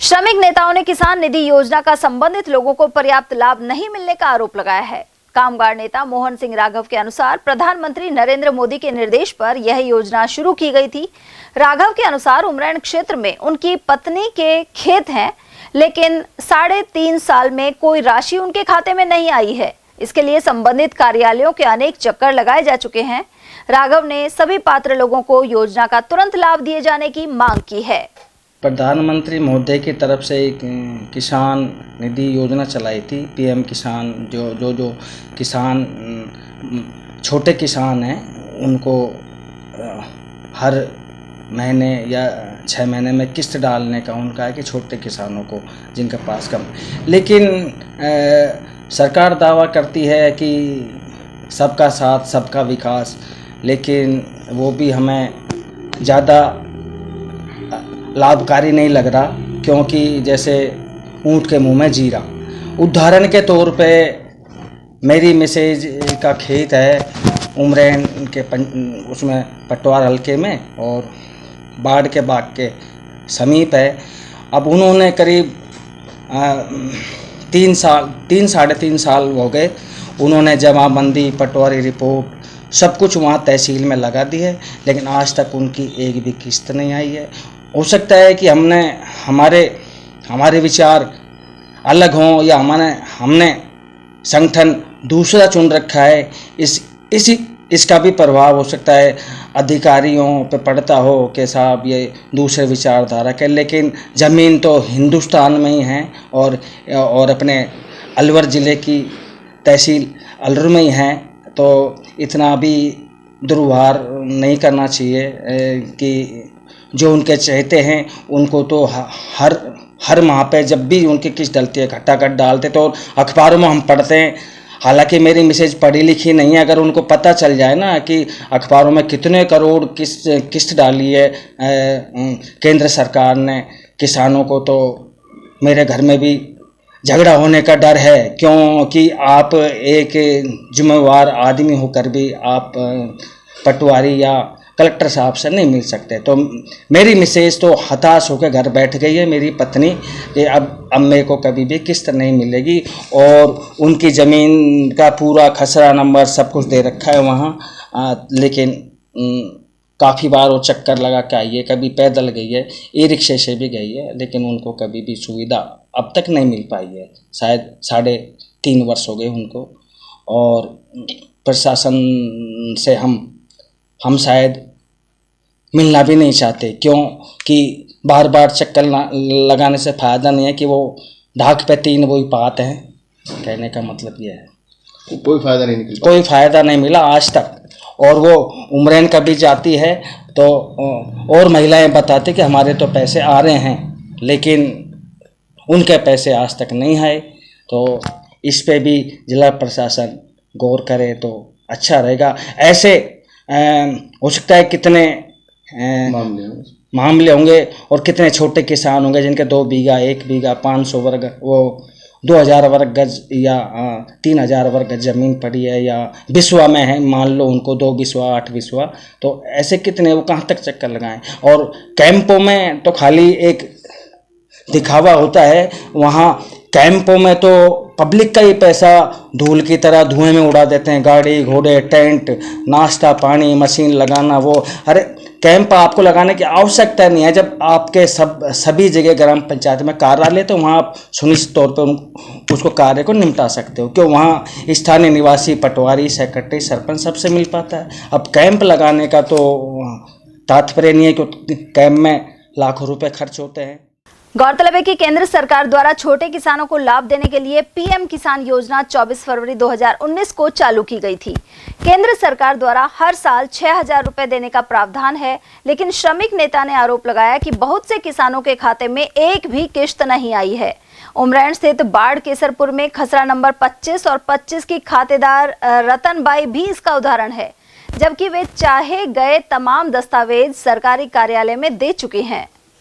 श्रमिक नेताओं ने किसान निधि योजना का संबंधित लोगों को पर्याप्त लाभ नहीं मिलने का आरोप लगाया है। कामगार नेता मोहन सिंह राघव के अनुसार प्रधानमंत्री नरेंद्र मोदी के निर्देश पर यह योजना शुरू की गई थी। राघव के अनुसार उमरैन क्षेत्र में उनकी पत्नी के खेत हैं, लेकिन 3.5 साल में कोई राशि उनके खाते में नहीं आई है। इसके लिए संबंधित कार्यालयों के अनेक चक्कर लगाए जा चुके हैं। राघव ने सभी पात्र लोगों को योजना का तुरंत लाभ दिए जाने की मांग की है। प्रधानमंत्री महोदय की तरफ से एक किसान निधि योजना चलाई थी, पीएम किसान। जो किसान छोटे किसान हैं उनको हर महीने या 6 महीने में किस्त डालने का उनका है कि छोटे किसानों को जिनके पास कम। लेकिन सरकार दावा करती है कि सबका साथ सबका विकास, लेकिन वो भी हमें ज़्यादा लाभकारी नहीं लग रहा, क्योंकि जैसे ऊँट के मुंह में जीरा। उदाहरण के तौर पे मेरी मिसेज का खेत है उमरैन के उसमें पटवार हल्के में और बाढ़ के बाग के समीप है। अब उन्होंने करीब 3-3.5 साल हो गए, उन्होंने जमाबंदी, पटवारी रिपोर्ट सब कुछ वहाँ तहसील में लगा दी है, लेकिन आज तक उनकी एक भी किस्त नहीं आई है। हो सकता है कि हमारे विचार अलग हों या हमने संगठन दूसरा चुन रखा है। इसका भी प्रभाव हो सकता है, अधिकारियों पे पड़ता हो कि साहब ये दूसरे विचारधारा के। लेकिन ज़मीन तो हिंदुस्तान में ही है और अपने अलवर ज़िले की तहसील अलवर में ही है, तो इतना भी दुर्व्यवहार नहीं करना चाहिए कि जो उनके चाहते हैं उनको तो हर माह पे जब भी उनकी किस्त डलती है खटाखट डालते, तो अखबारों में हम पढ़ते हैं। हालांकि मेरी मिसेज पढ़ी लिखी नहीं है, अगर उनको पता चल जाए ना कि अखबारों में कितने करोड़ किस्त डाली है केंद्र सरकार ने किसानों को, तो मेरे घर में भी झगड़ा होने का डर है। क्योंकि आप एक जिम्मेवार आदमी होकर भी आप पटवारी या कलेक्टर साहब से नहीं मिल सकते। तो मेरी मिसेज तो हताश होकर घर बैठ गई है, मेरी पत्नी, कि अब मेरे को कभी भी किस्त नहीं मिलेगी। और उनकी ज़मीन का पूरा खसरा नंबर सब कुछ दे रखा है वहाँ, लेकिन काफ़ी बार वो चक्कर लगा के आई है, कभी पैदल गई है, ई रिक्शे से भी गई है, लेकिन उनको कभी भी सुविधा अब तक नहीं मिल पाई है। शायद 3.5 वर्ष हो गए उनको। और प्रशासन से हम शायद मिलना भी नहीं चाहते, क्योंकि बार बार चक्कर लगाने से फ़ायदा नहीं है कि वो ढाक पे 3 वही पात हैं। कहने का मतलब ये है कोई फ़ायदा नहीं मिला आज तक। और वो उमरैन कभी जाती है तो और महिलाएं बताती कि हमारे तो पैसे आ रहे हैं, लेकिन उनके पैसे आज तक नहीं आए। तो इस पे भी जिला प्रशासन गौर करे तो अच्छा रहेगा। ऐसे हो सकता है कितने मामले होंगे और कितने छोटे किसान होंगे जिनके 2 बीघा, 1 बीघा, 500 वर्ग, वो 2000 वर्ग गज या 3000 वर्ग गज ज़मीन पड़ी है, या बिस्वा में है, मान लो उनको 2 बिस्वा, 8 बिस्वा। तो ऐसे कितने, वो कहाँ तक चक्कर लगाएं। और कैंपों में तो खाली एक दिखावा होता है। वहाँ कैंपों में तो पब्लिक का ही पैसा धूल की तरह धुएं में उड़ा देते हैं। गाड़ी घोड़े, टेंट, नाश्ता पानी, मशीन लगाना, वो अरे कैंप आपको लगाने की आवश्यकता नहीं है। जब आपके सभी जगह ग्राम पंचायत में कार्यालय, तो वहाँ आप सुनिश्चित तौर पर उसको कार्य को निपटा सकते हो, क्यों वहाँ स्थानीय निवासी, पटवारी, सेक्रेटरी, सरपंच सबसे मिल पाता है। अब कैंप लगाने का तो तात्पर्य नहीं है कि कैंप में लाखों रुपए खर्च होते हैं। गौरतलब है कि केंद्र सरकार द्वारा छोटे किसानों को लाभ देने के लिए पीएम किसान योजना 24 फरवरी 2019 को चालू की गई थी। केंद्र सरकार द्वारा हर साल 6000 रुपए देने का प्रावधान है, लेकिन श्रमिक नेता ने आरोप लगाया कि बहुत से किसानों के खाते में एक भी किश्त नहीं आई है। उमरैन स्थित बाढ़ केसरपुर में खसरा नंबर 25 और 25 की खातेदार रतनबाई भी इसका उदाहरण है, जबकि वे चाहे गए तमाम दस्तावेज सरकारी कार्यालय में दे चुके हैं।